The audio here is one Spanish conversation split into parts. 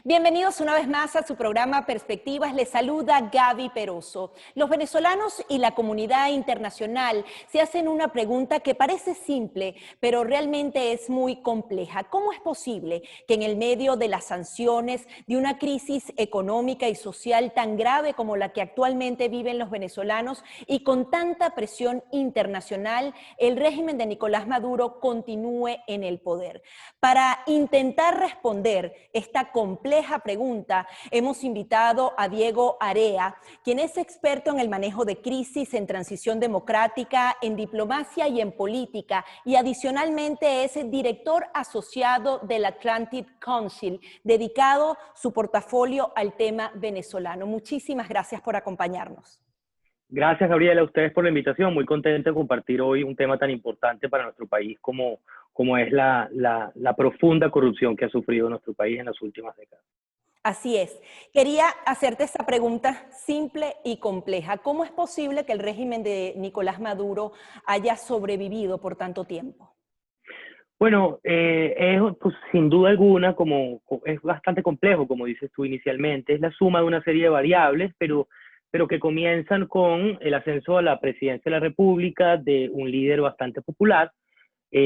Bienvenidos una vez más a su programa Perspectivas. Les saluda Gaby Peroso. Los venezolanos y la comunidad internacional se hacen una pregunta que parece simple, pero realmente es muy compleja. ¿Cómo es posible que en el medio de las sanciones, de una crisis económica y social tan grave como la que actualmente viven los venezolanos y con tanta presión internacional, el régimen de Nicolás Maduro continúe en el poder? Para intentar responder esta compleja pregunta, hemos invitado a Diego Area, quien es experto en el manejo de crisis, en transición democrática, en diplomacia y en política, y adicionalmente es el director asociado del Atlantic Council, dedicado su portafolio al tema venezolano. Muchísimas gracias por acompañarnos. Gracias, Gabriela, a ustedes por la invitación. Muy contento de compartir hoy un tema tan importante para nuestro país como es la profunda corrupción que ha sufrido nuestro país en las últimas décadas. Así es. Quería hacerte esa pregunta simple y compleja. ¿Cómo es posible que el régimen de Nicolás Maduro haya sobrevivido por tanto tiempo? Bueno, pues, sin duda alguna, es bastante complejo, como dices tú inicialmente, es la suma de una serie de variables, pero que comienzan con el ascenso a la presidencia de la República de un líder bastante popular,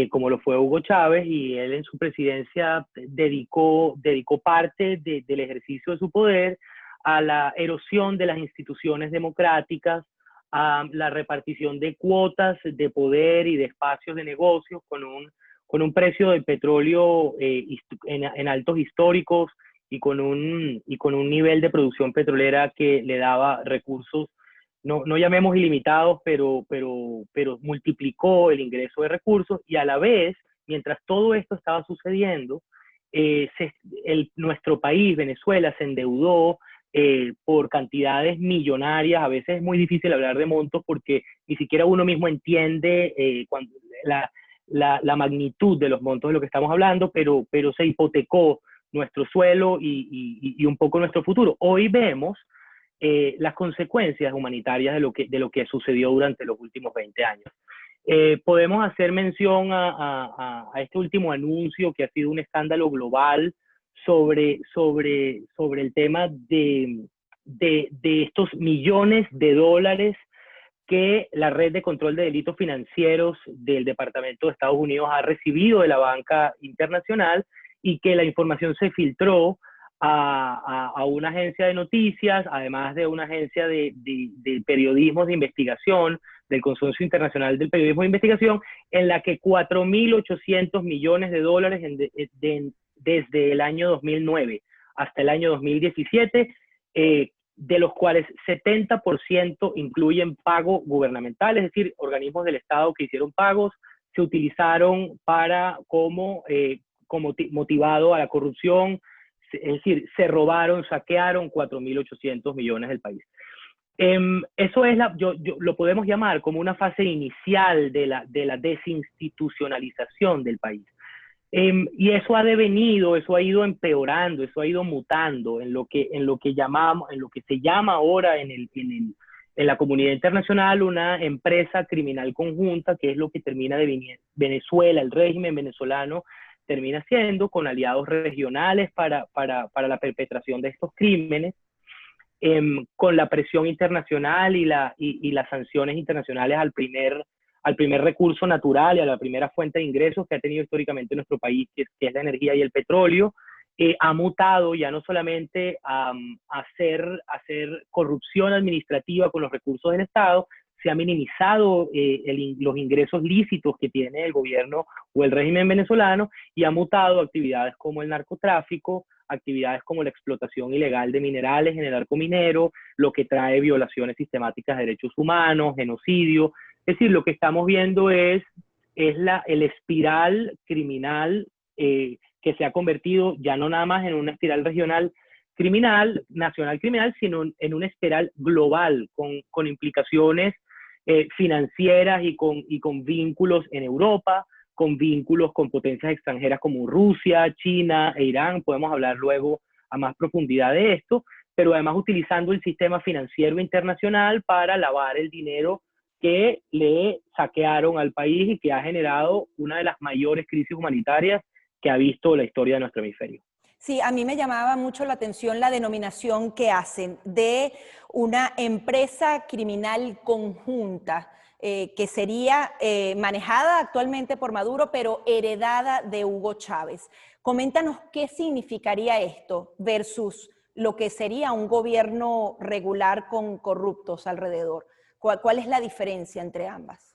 como lo fue Hugo Chávez, y él en su presidencia dedicó parte del ejercicio de su poder a la erosión de las instituciones democráticas, a la repartición de cuotas de poder y de espacios de negocios con un precio del petróleo en altos históricos y con un nivel de producción petrolera que le daba recursos, no llamemos ilimitados, pero multiplicó el ingreso de recursos, y a la vez, mientras todo esto estaba sucediendo, nuestro país, Venezuela, se endeudó por cantidades millonarias. A veces es muy difícil hablar de montos porque ni siquiera uno mismo entiende la magnitud de los montos de lo que estamos hablando, pero se hipotecó nuestro suelo y un poco nuestro futuro. Hoy vemos las consecuencias humanitarias de lo que sucedió durante los últimos 20 años. Podemos hacer mención a este último anuncio que ha sido un escándalo global sobre el tema de estos millones de dólares que la Red de Control de Delitos Financieros del Departamento de Estados Unidos ha recibido de la banca internacional, y que la información se filtró a una agencia de noticias, además de una agencia de periodismo de investigación, del Consorcio Internacional del Periodismo de Investigación, en la que 4.800 millones de dólares desde el año 2009 hasta el año 2017, de los cuales 70% incluyen pago gubernamental, es decir, organismos del Estado que hicieron pagos, se utilizaron como motivado a la corrupción, es decir, se robaron, saquearon 4.800 millones del país. Eso es lo podemos llamar como una fase inicial de la desinstitucionalización del país. Y eso ha devenido, eso ha ido empeorando, eso ha ido mutando en lo que se llama ahora en la comunidad internacional una empresa criminal conjunta, que es lo que termina de Venezuela, el régimen venezolano termina siendo, con aliados regionales para la perpetración de estos crímenes, con la presión internacional y las sanciones internacionales al primer recurso natural y a la primera fuente de ingresos que ha tenido históricamente nuestro país, que es la energía y el petróleo. Ha mutado ya no solamente a hacer corrupción administrativa con los recursos del Estado, se ha minimizado los ingresos lícitos que tiene el gobierno o el régimen venezolano, y ha mutado a actividades como el narcotráfico, actividades como la explotación ilegal de minerales en el arco minero, lo que trae violaciones sistemáticas de derechos humanos, genocidio. Es decir, lo que estamos viendo es el espiral criminal que se ha convertido ya no nada más en una espiral regional criminal, nacional criminal, sino en una espiral global, con implicaciones financieras y con vínculos en Europa, con vínculos con potencias extranjeras como Rusia, China e Irán. Podemos hablar luego a más profundidad de esto, pero además utilizando el sistema financiero internacional para lavar el dinero que le saquearon al país y que ha generado una de las mayores crisis humanitarias que ha visto la historia de nuestro hemisferio. Sí, a mí me llamaba mucho la atención la denominación que hacen de una empresa criminal conjunta, que sería manejada actualmente por Maduro, pero heredada de Hugo Chávez. Coméntanos qué significaría esto versus lo que sería un gobierno regular con corruptos alrededor. ¿Cuál es la diferencia entre ambas?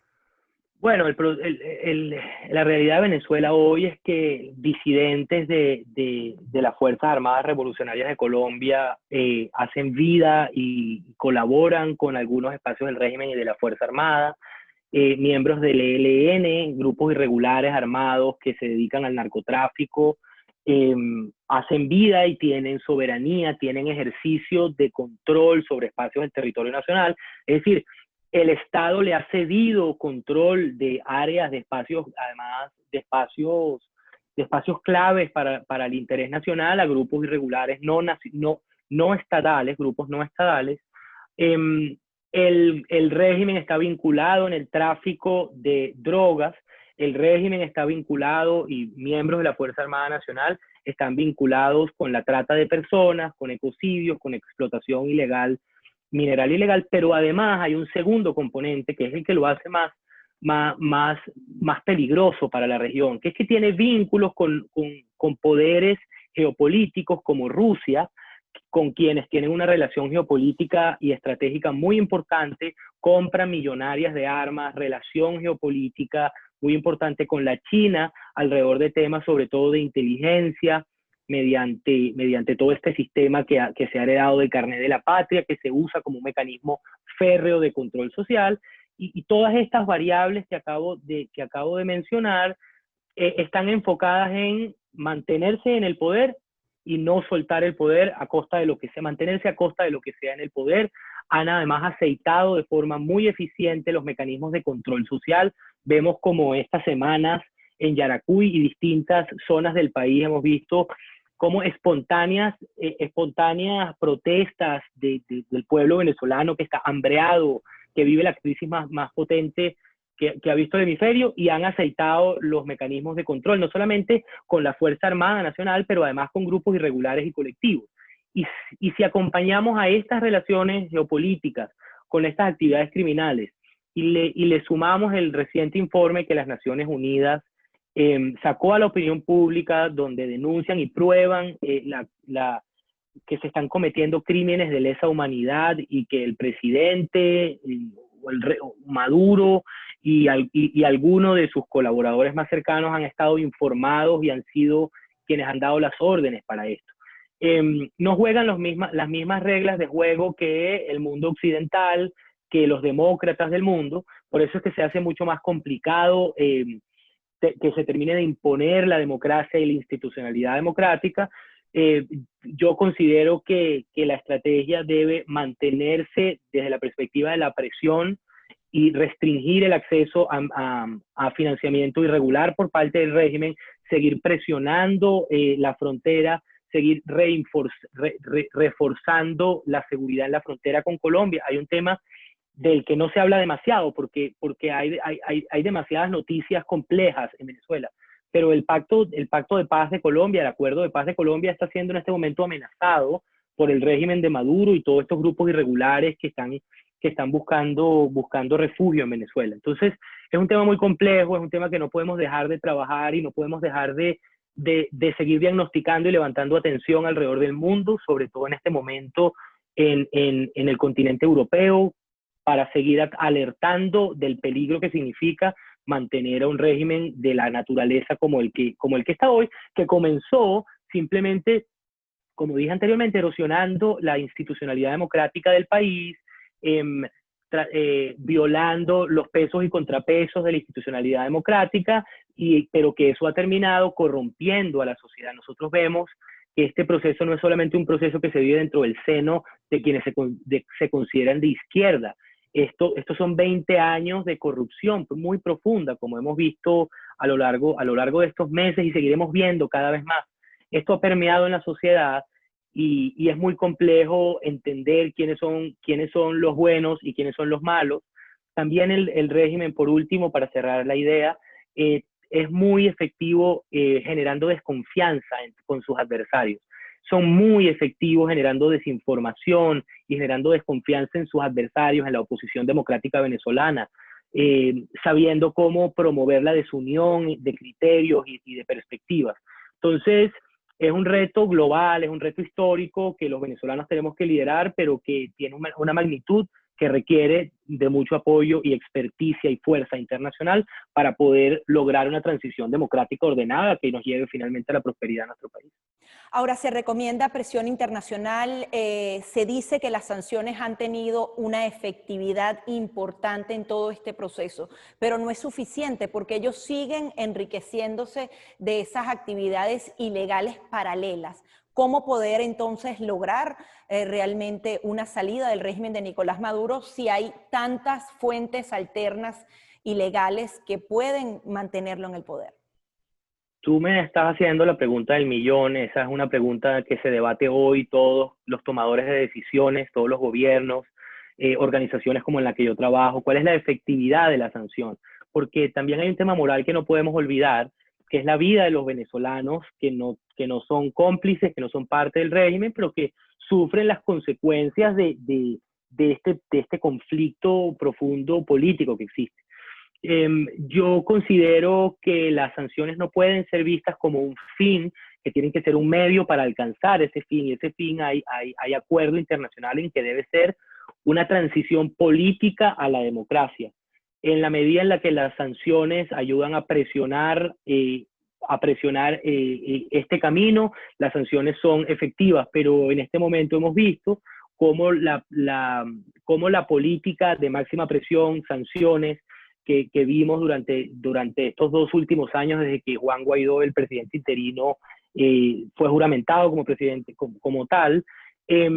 Bueno, la realidad de Venezuela hoy es que disidentes de las Fuerzas Armadas Revolucionarias de Colombia hacen vida y colaboran con algunos espacios del régimen y de la Fuerza Armada, miembros del ELN, grupos irregulares armados que se dedican al narcotráfico, eh, hacen vida y tienen soberanía, tienen ejercicio de control sobre espacios del territorio nacional. Es decir, el Estado le ha cedido control de áreas, de espacios, además de espacios claves para el interés nacional a grupos irregulares no estatales, grupos no estatales. Eh, el régimen está vinculado en el tráfico de drogas, el régimen está vinculado y miembros de la Fuerza Armada Nacional están vinculados con la trata de personas, con ecocidios, con explotación ilegal mineral ilegal, pero además hay un segundo componente que es el que lo hace más peligroso para la región, que es que tiene vínculos con poderes geopolíticos como Rusia, con quienes tienen una relación geopolítica y estratégica muy importante, compra millonarias de armas, relación geopolítica muy importante con la China alrededor de temas sobre todo de inteligencia, mediante todo este sistema que se ha heredado del carnet de la patria, que se usa como un mecanismo férreo de control social, y todas estas variables que acabo de mencionar están enfocadas en mantenerse en el poder y no soltar el poder a costa de lo que sea, mantenerse a costa de lo que sea en el poder. Han además aceitado de forma muy eficiente los mecanismos de control social. Vemos como estas semanas en Yaracuy y distintas zonas del país hemos visto como espontáneas protestas del pueblo venezolano que está hambreado, que vive la crisis más potente que ha visto el hemisferio, y han aceitado los mecanismos de control, no solamente con la Fuerza Armada Nacional, pero además con grupos irregulares y colectivos. Y si acompañamos a estas relaciones geopolíticas con estas actividades criminales y le sumamos el reciente informe que las Naciones Unidas sacó a la opinión pública, donde denuncian y prueban que se están cometiendo crímenes de lesa humanidad y que el presidente Maduro y algunos de sus colaboradores más cercanos han estado informados y han sido quienes han dado las órdenes para esto. No juegan las mismas reglas de juego que el mundo occidental, que los demócratas del mundo, por eso es que se hace mucho más complicado que se termine de imponer la democracia y la institucionalidad democrática. Yo considero que la estrategia debe mantenerse desde la perspectiva de la presión y restringir el acceso a financiamiento irregular por parte del régimen, seguir presionando la frontera, seguir reforzando la seguridad en la frontera con Colombia. Hay un tema del que no se habla demasiado porque hay demasiadas noticias complejas en Venezuela, pero el pacto de paz de Colombia, el acuerdo de paz de Colombia está siendo en este momento amenazado por el régimen de Maduro y todos estos grupos irregulares que están buscando refugio en Venezuela. Entonces, es un tema muy complejo, es un tema que no podemos dejar de trabajar y no podemos dejar de seguir diagnosticando y levantando atención alrededor del mundo, sobre todo en este momento en el continente europeo, para seguir alertando del peligro que significa mantener a un régimen de la naturaleza como el que está hoy, que comenzó simplemente, como dije anteriormente, erosionando la institucionalidad democrática del país, violando los pesos y contrapesos de la institucionalidad democrática, pero que eso ha terminado corrompiendo a la sociedad. Nosotros vemos que este proceso no es solamente un proceso que se vive dentro del seno de quienes se consideran de izquierda. Estos son 20 años de corrupción muy profunda, como hemos visto a lo largo de estos meses y seguiremos viendo cada vez más. Esto ha permeado en la sociedad y es muy complejo entender quiénes son los buenos y quiénes son los malos. También el régimen, por último, para cerrar la idea, es muy efectivo generando desconfianza con sus adversarios. Son muy efectivos generando desinformación y generando desconfianza en sus adversarios, en la oposición democrática venezolana, sabiendo cómo promover la desunión de criterios y de perspectivas. Entonces, es un reto global, es un reto histórico que los venezolanos tenemos que liderar, pero que tiene una magnitud que requiere de mucho apoyo y experticia y fuerza internacional para poder lograr una transición democrática ordenada que nos lleve finalmente a la prosperidad de nuestro país. Ahora, se recomienda presión internacional, se dice que las sanciones han tenido una efectividad importante en todo este proceso, pero no es suficiente porque ellos siguen enriqueciéndose de esas actividades ilegales paralelas. ¿Cómo poder entonces lograr realmente una salida del régimen de Nicolás Maduro si hay tantas fuentes alternas ilegales que pueden mantenerlo en el poder? Tú me estás haciendo la pregunta del millón. Esa es una pregunta que se debate hoy todos los tomadores de decisiones, todos los gobiernos, organizaciones como en la que yo trabajo. ¿Cuál es la efectividad de la sanción? Porque también hay un tema moral que no podemos olvidar, que es la vida de los venezolanos que no son cómplices, que no son parte del régimen, pero que sufren las consecuencias de este conflicto profundo político que existe. Yo considero que las sanciones no pueden ser vistas como un fin, que tienen que ser un medio para alcanzar ese fin, y ese fin hay acuerdo internacional en que debe ser una transición política a la democracia. En la medida en la que las sanciones ayudan a presionar este camino, las sanciones son efectivas, pero en este momento hemos visto cómo cómo la política de máxima presión, sanciones, que vimos durante estos 2 últimos años, desde que Juan Guaidó, el presidente interino, fue juramentado como presidente, como tal, es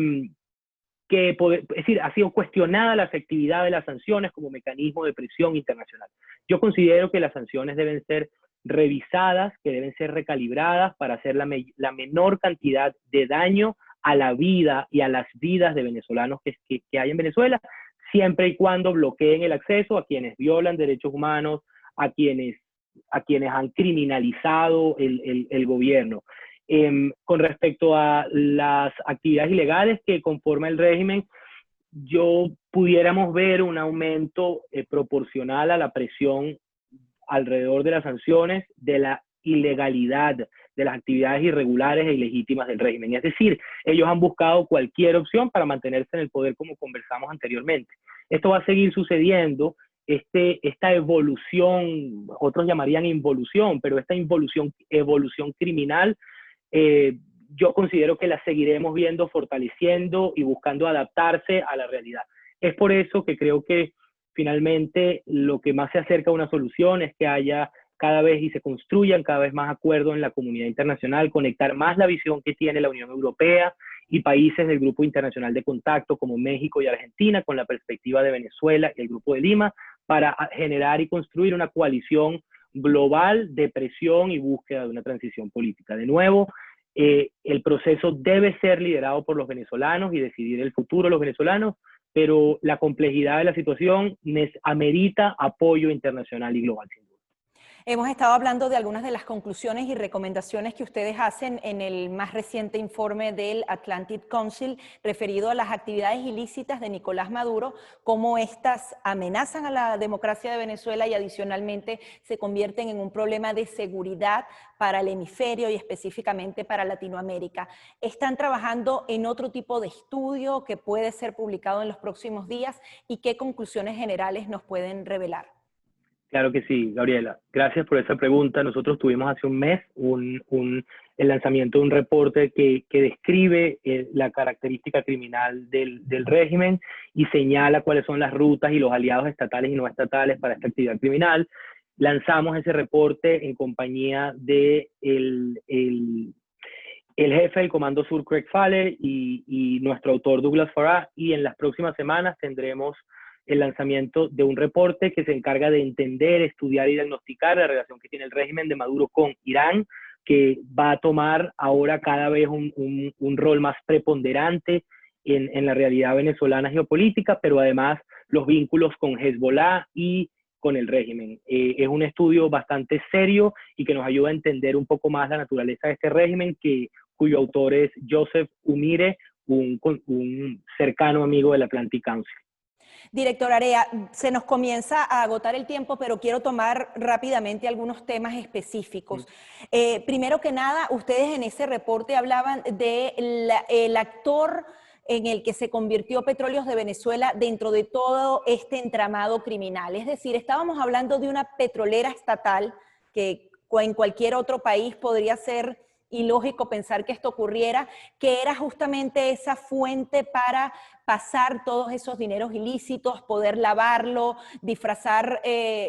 decir, ha sido cuestionada la efectividad de las sanciones como mecanismo de presión internacional. Yo considero que las sanciones deben ser revisadas, que deben ser recalibradas para hacer la menor cantidad de daño a la vida y a las vidas de venezolanos que hay en Venezuela, siempre y cuando bloqueen el acceso a quienes violan derechos humanos, a quienes han criminalizado el gobierno. Con respecto a las actividades ilegales que conforma el régimen, pudiéramos ver un aumento proporcional a la presión alrededor de las sanciones, de la ilegalidad, de las actividades irregulares e ilegítimas del régimen. Es decir, ellos han buscado cualquier opción para mantenerse en el poder, como conversamos anteriormente. Esto va a seguir sucediendo. Esta evolución, otros llamarían involución, pero esta evolución criminal, yo considero que la seguiremos viendo, fortaleciendo y buscando adaptarse a la realidad. Es por eso que creo que finalmente lo que más se acerca a una solución es que haya cada vez y se construyan cada vez más acuerdos en la comunidad internacional, conectar más la visión que tiene la Unión Europea y países del Grupo Internacional de Contacto como México y Argentina con la perspectiva de Venezuela y el Grupo de Lima para generar y construir una coalición global de presión y búsqueda de una transición política. De nuevo, el proceso debe ser liderado por los venezolanos y decidir el futuro de los venezolanos, pero la complejidad de la situación amerita apoyo internacional y global. Hemos estado hablando de algunas de las conclusiones y recomendaciones que ustedes hacen en el más reciente informe del Atlantic Council referido a las actividades ilícitas de Nicolás Maduro, cómo estas amenazan a la democracia de Venezuela y adicionalmente se convierten en un problema de seguridad para el hemisferio y específicamente para Latinoamérica. ¿Están trabajando en otro tipo de estudio que puede ser publicado en los próximos días y qué conclusiones generales nos pueden revelar? Claro que sí, Gabriela. Gracias por esa pregunta. Nosotros tuvimos hace un mes el lanzamiento de un reporte que describe la característica criminal del régimen y señala cuáles son las rutas y los aliados estatales y no estatales para esta actividad criminal. Lanzamos ese reporte en compañía de el jefe del Comando Sur, Craig Faller, y nuestro autor Douglas Farah, y en las próximas semanas tendremos el lanzamiento de un reporte que se encarga de entender, estudiar y diagnosticar la relación que tiene el régimen de Maduro con Irán, que va a tomar ahora cada vez un rol más preponderante en la realidad venezolana geopolítica, pero además los vínculos con Hezbollah y con el régimen. Es un estudio bastante serio y que nos ayuda a entender un poco más la naturaleza de este régimen, cuyo autor es Joseph Umire, un cercano amigo del Atlantic Council. Director Area, se nos comienza a agotar el tiempo, pero quiero tomar rápidamente algunos temas específicos. Primero que nada, ustedes en ese reporte hablaban del actor en el que se convirtió Petróleos de Venezuela dentro de todo este entramado criminal. Es decir, estábamos hablando de una petrolera estatal que en cualquier otro país podría ser ilógico pensar que esto ocurriera, que era justamente esa fuente para pasar todos esos dineros ilícitos, poder lavarlo, disfrazar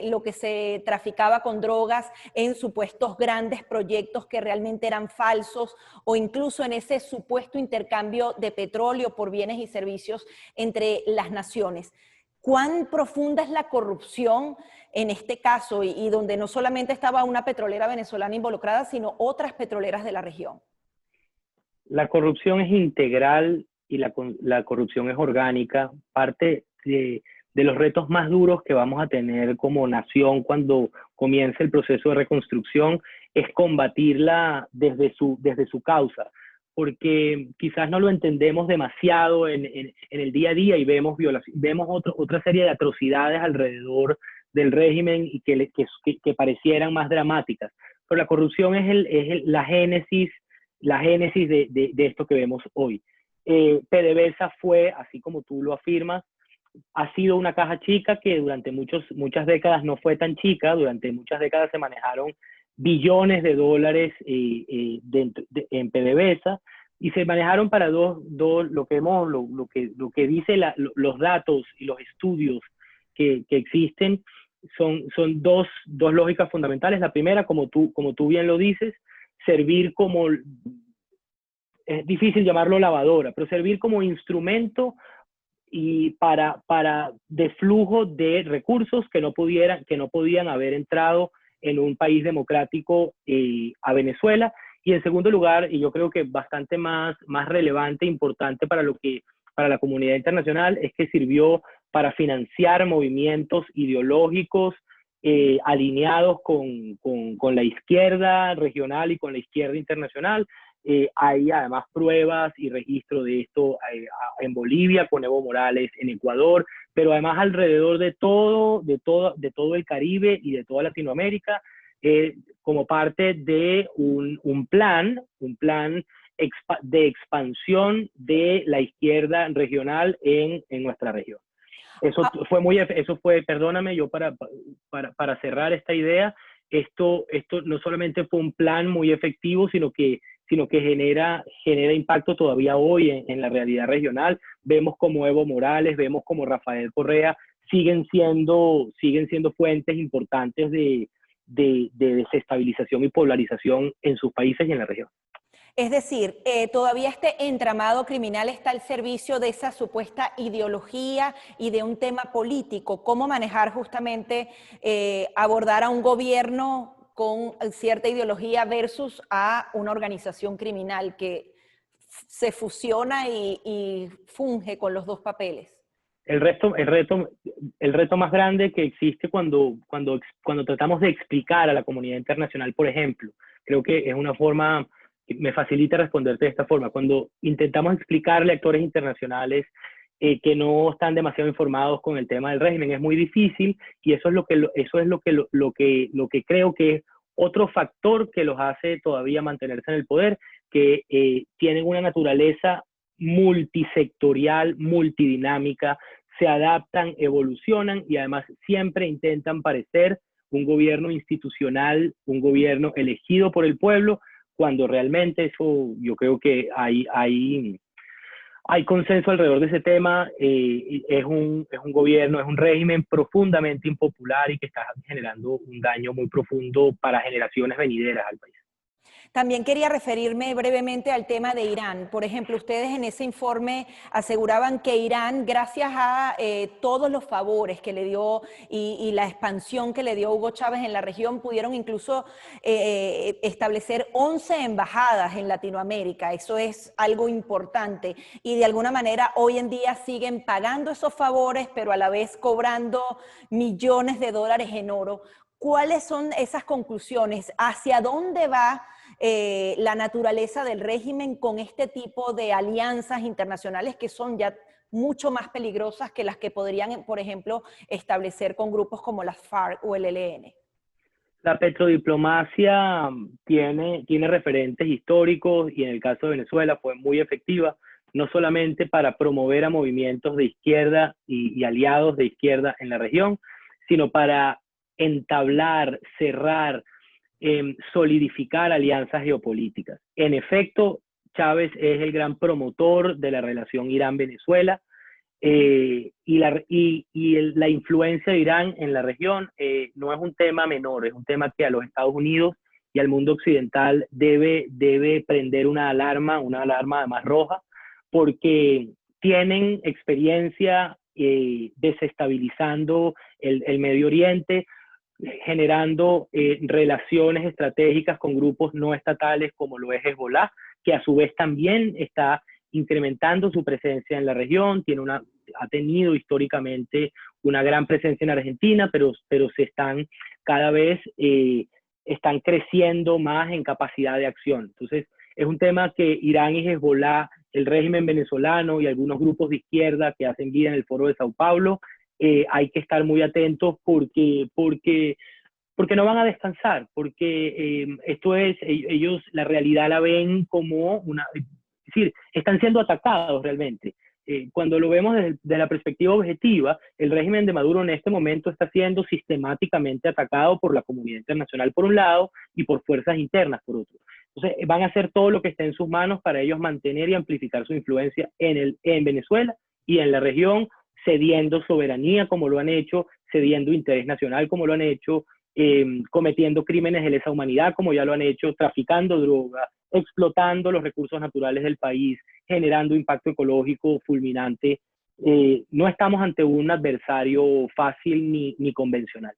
lo que se traficaba con drogas en supuestos grandes proyectos que realmente eran falsos, o incluso en ese supuesto intercambio de petróleo por bienes y servicios entre las naciones. ¿Cuán profunda es la corrupción en este caso y donde no solamente estaba una petrolera venezolana involucrada, sino otras petroleras de la región? La corrupción es integral y la corrupción es orgánica. Parte de los retos más duros que vamos a tener como nación cuando comience el proceso de reconstrucción es combatirla desde su causa, porque quizás no lo entendemos demasiado en el día a día y vemos otra serie de atrocidades alrededor del régimen y que parecieran más dramáticas. Pero la corrupción es la génesis de esto que vemos hoy. PDVSA fue, así como tú lo afirmas, ha sido una caja chica que durante muchas décadas no fue tan chica. Durante muchas décadas se manejaron billones de dólares en PDVSA y se manejaron para lo que dice los datos y los estudios que existen son dos lógicas fundamentales. La primera, como tú bien lo dices, servir como, es difícil llamarlo lavadora, pero servir como instrumento y de flujo de recursos que no podían haber entrado en un país democrático a Venezuela. Y en segundo lugar, y yo creo que bastante más relevante e importante para la comunidad internacional, es que sirvió para financiar movimientos ideológicos alineados con la izquierda regional y con la izquierda internacional. Hay además pruebas y registro de esto en Bolivia con Evo Morales, en Ecuador, pero además alrededor de todo el Caribe y de toda Latinoamérica, como parte de un plan de expansión de la izquierda regional en nuestra región. Eso fue, perdóname, yo para cerrar esta idea, esto no solamente fue un plan muy efectivo, sino que genera impacto todavía hoy en la realidad regional. Vemos como Evo Morales, vemos como Rafael Correa siguen siendo fuentes importantes de desestabilización y polarización en sus países y en la región. Es decir, todavía este entramado criminal está al servicio de esa supuesta ideología y de un tema político. ¿Cómo manejar justamente, abordar a un gobierno con cierta ideología versus a una organización criminal que se fusiona y funge con los dos papeles? El reto más grande que existe cuando tratamos de explicar a la comunidad internacional, por ejemplo, creo que es una forma que me facilita responderte de esta forma. Cuando intentamos explicarle a actores internacionales que no están demasiado informados con el tema del régimen, es muy difícil, y eso es lo que creo que es otro factor que los hace todavía mantenerse en el poder, que tienen una naturaleza multisectorial, multidinámica, se adaptan, evolucionan y además siempre intentan parecer un gobierno institucional, un gobierno elegido por el pueblo, cuando realmente eso, yo creo que hay consenso alrededor de ese tema. Es un gobierno, es un régimen profundamente impopular y que está generando un daño muy profundo para generaciones venideras al país. También quería referirme brevemente al tema de Irán. Por ejemplo, ustedes en ese informe aseguraban que Irán, gracias a todos los favores que le dio y la expansión que le dio Hugo Chávez en la región, pudieron incluso establecer 11 embajadas en Latinoamérica. Eso es algo importante. Y de alguna manera hoy en día siguen pagando esos favores, pero a la vez cobrando millones de dólares en oro. ¿Cuáles son esas conclusiones? ¿Hacia dónde va la naturaleza del régimen con este tipo de alianzas internacionales que son ya mucho más peligrosas que las que podrían, por ejemplo, establecer con grupos como las FARC o el ELN? La petrodiplomacia tiene referentes históricos y en el caso de Venezuela fue muy efectiva, no solamente para promover a movimientos de izquierda y aliados de izquierda en la región, sino para entablar, cerrar, solidificar alianzas geopolíticas. En efecto, Chávez es el gran promotor de la relación Irán-Venezuela, la influencia de Irán en la región no es un tema menor, es un tema que a los Estados Unidos y al mundo occidental debe prender una alarma además roja, porque tienen experiencia desestabilizando el Medio Oriente, generando relaciones estratégicas con grupos no estatales como lo es Hezbollah, que a su vez también está incrementando su presencia en la región, ha tenido históricamente una gran presencia en Argentina, pero se están cada vez están creciendo más en capacidad de acción. Entonces, es un tema que Irán y Hezbollah, el régimen venezolano y algunos grupos de izquierda que hacen vida en el Foro de Sao Paulo, hay que estar muy atentos porque no van a descansar, porque ellos la realidad la ven como es decir, están siendo atacados realmente. Cuando lo vemos desde la perspectiva objetiva, el régimen de Maduro en este momento está siendo sistemáticamente atacado por la comunidad internacional por un lado y por fuerzas internas por otro. Entonces van a hacer todo lo que esté en sus manos para ellos mantener y amplificar su influencia en Venezuela y en la región, cediendo soberanía como lo han hecho, cediendo interés nacional como lo han hecho, cometiendo crímenes de lesa humanidad como ya lo han hecho, traficando droga, explotando los recursos naturales del país, generando impacto ecológico fulminante. No estamos ante un adversario fácil ni convencional.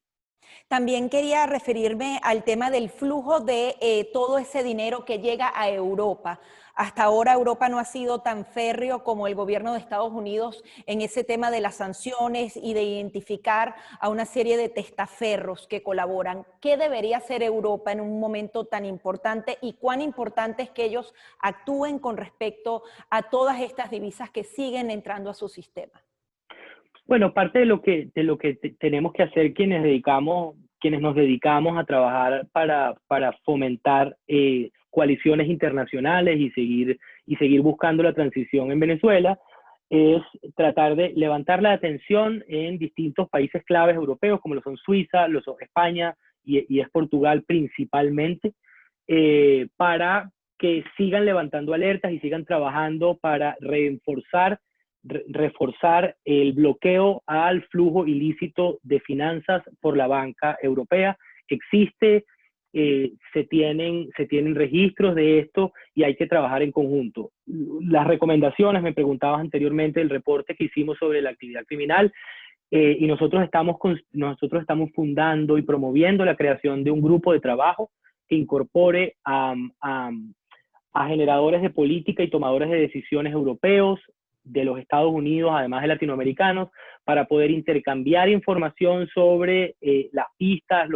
También quería referirme al tema del flujo de todo ese dinero que llega a Europa. Hasta ahora Europa no ha sido tan férreo como el gobierno de Estados Unidos en ese tema de las sanciones y de identificar a una serie de testaferros que colaboran. ¿Qué debería hacer Europa en un momento tan importante y cuán importante es que ellos actúen con respecto a todas estas divisas que siguen entrando a su sistema? Bueno, parte de lo que tenemos que hacer quienes nos dedicamos a trabajar para fomentar coaliciones internacionales y seguir buscando la transición en Venezuela es tratar de levantar la atención en distintos países claves europeos como lo son Suiza, lo son España y es Portugal principalmente, para que sigan levantando alertas y sigan trabajando para reforzar el bloqueo al flujo ilícito de finanzas por la banca europea. Existe, se tienen registros de esto y hay que trabajar en conjunto. Las recomendaciones, me preguntabas anteriormente, el reporte que hicimos sobre la actividad criminal, y nosotros estamos fundando y promoviendo la creación de un grupo de trabajo que incorpore a generadores de política y tomadores de decisiones europeos, de los Estados Unidos, además de latinoamericanos, para poder intercambiar información sobre las pistas,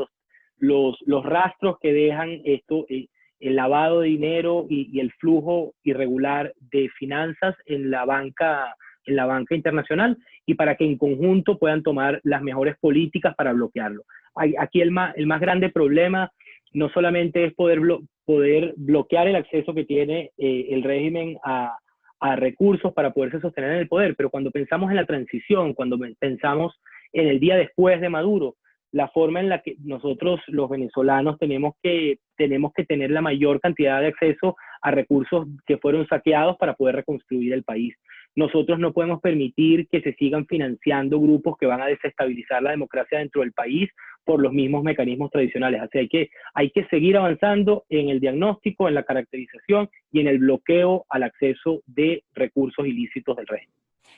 los rastros que dejan el lavado de dinero y el flujo irregular de finanzas en la banca internacional, y para que en conjunto puedan tomar las mejores políticas para bloquearlo. Aquí el más grande problema no solamente es poder bloquear el acceso que tiene el régimen a recursos para poderse sostener en el poder, pero cuando pensamos en la transición, cuando pensamos en el día después de Maduro, la forma en la que nosotros los venezolanos tenemos que tener la mayor cantidad de acceso a recursos que fueron saqueados para poder reconstruir el país. nosotros no podemos permitir que se sigan financiando grupos que van a desestabilizar la democracia dentro del país por los mismos mecanismos tradicionales. Así hay que seguir avanzando en el diagnóstico, en la caracterización y en el bloqueo al acceso de recursos ilícitos del régimen.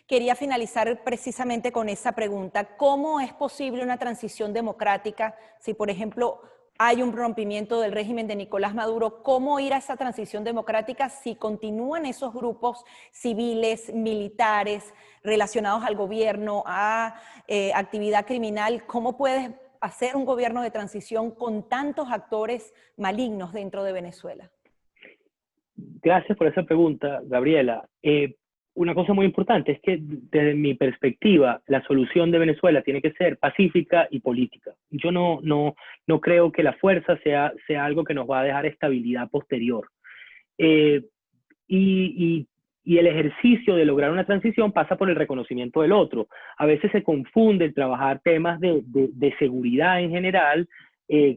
Quería finalizar precisamente con esa pregunta. ¿Cómo es posible una transición democrática si, por ejemplo, hay un rompimiento del régimen de Nicolás Maduro? ¿Cómo ir a esa transición democrática si continúan esos grupos civiles, militares, relacionados al gobierno, a actividad criminal? ¿Cómo puedes hacer un gobierno de transición con tantos actores malignos dentro de Venezuela? Gracias por esa pregunta, Gabriela. Una cosa muy importante es que desde mi perspectiva la solución de Venezuela tiene que ser pacífica y política. Yo no creo que la fuerza sea algo que nos va a dejar estabilidad posterior. Y el ejercicio de lograr una transición pasa por el reconocimiento del otro. A veces se confunde el trabajar temas de seguridad en general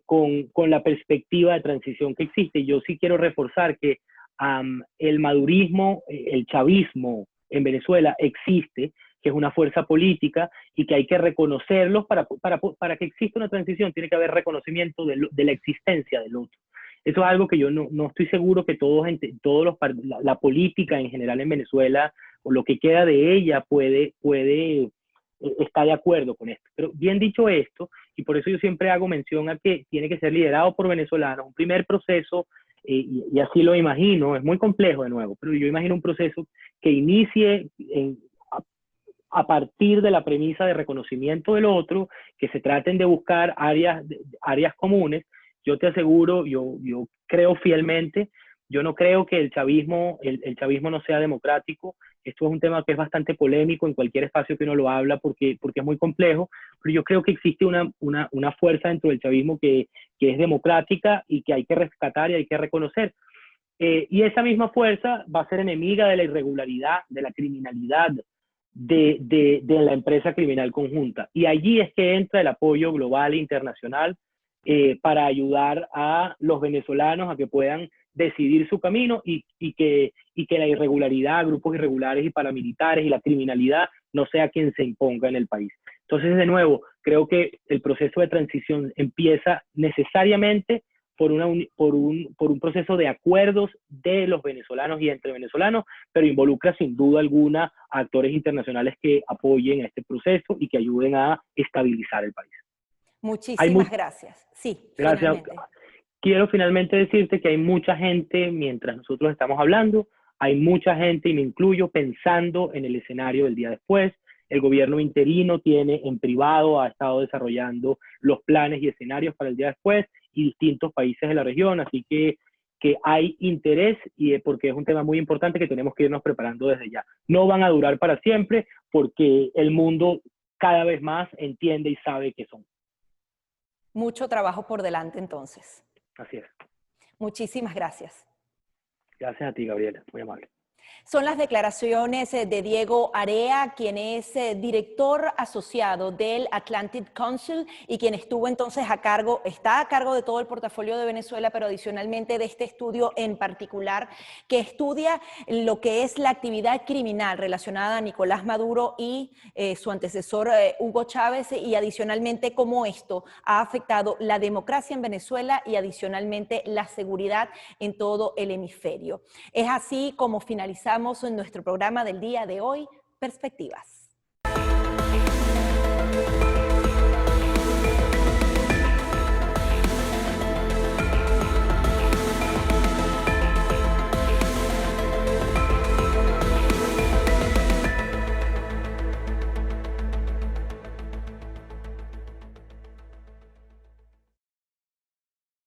con la perspectiva de transición que existe. Yo sí quiero reforzar que el madurismo, el chavismo en Venezuela existe, que es una fuerza política y que hay que reconocerlos para que exista una transición. Tiene que haber reconocimiento de la existencia del otro. Eso es algo que yo no estoy seguro que la política en general en Venezuela, o lo que queda de ella, está de acuerdo con esto. Pero bien dicho esto, y por eso yo siempre hago mención a que tiene que ser liderado por venezolanos, un primer proceso, y así lo imagino, es muy complejo de nuevo, pero yo imagino un proceso que inicie a partir de la premisa de reconocimiento del otro, que se traten de buscar áreas comunes. Yo te aseguro, yo creo fielmente, yo no creo que el chavismo no sea democrático. Esto es un tema que es bastante polémico en cualquier espacio que uno lo habla porque es muy complejo, pero yo creo que existe una fuerza dentro del chavismo que es democrática y que hay que rescatar y hay que reconocer. Y esa misma fuerza va a ser enemiga de la irregularidad, de la criminalidad, de la empresa criminal conjunta. Y allí es que entra el apoyo global e internacional para ayudar a los venezolanos a que puedan decidir su camino y que la irregularidad, grupos irregulares y paramilitares y la criminalidad no sea quien se imponga en el país. Entonces, de nuevo, creo que el proceso de transición empieza necesariamente por un proceso de acuerdos de los venezolanos y entre venezolanos, pero involucra sin duda alguna a actores internacionales que apoyen este proceso y que ayuden a estabilizar el país. Muchísimas gracias. Sí, gracias. Finalmente. Quiero finalmente decirte que hay mucha gente, mientras nosotros estamos hablando, hay mucha gente, y me incluyo, pensando en el escenario del día después. El gobierno interino tiene en privado, ha estado desarrollando los planes y escenarios para el día después, y distintos países de la región, así que hay interés, y porque es un tema muy importante que tenemos que irnos preparando desde ya. No van a durar para siempre, porque el mundo cada vez más entiende y sabe qué son. Mucho trabajo por delante, entonces. Así es. Muchísimas gracias. Gracias a ti, Gabriela. Muy amable. Son las declaraciones de Diego Area, quien es director asociado del Atlantic Council y quien estuvo entonces está a cargo de todo el portafolio de Venezuela, pero adicionalmente de este estudio en particular, que estudia lo que es la actividad criminal relacionada a Nicolás Maduro y su antecesor Hugo Chávez, y adicionalmente cómo esto ha afectado la democracia en Venezuela y adicionalmente la seguridad en todo el hemisferio. Es así como finalizamos en nuestro programa del día de hoy, Perspectivas.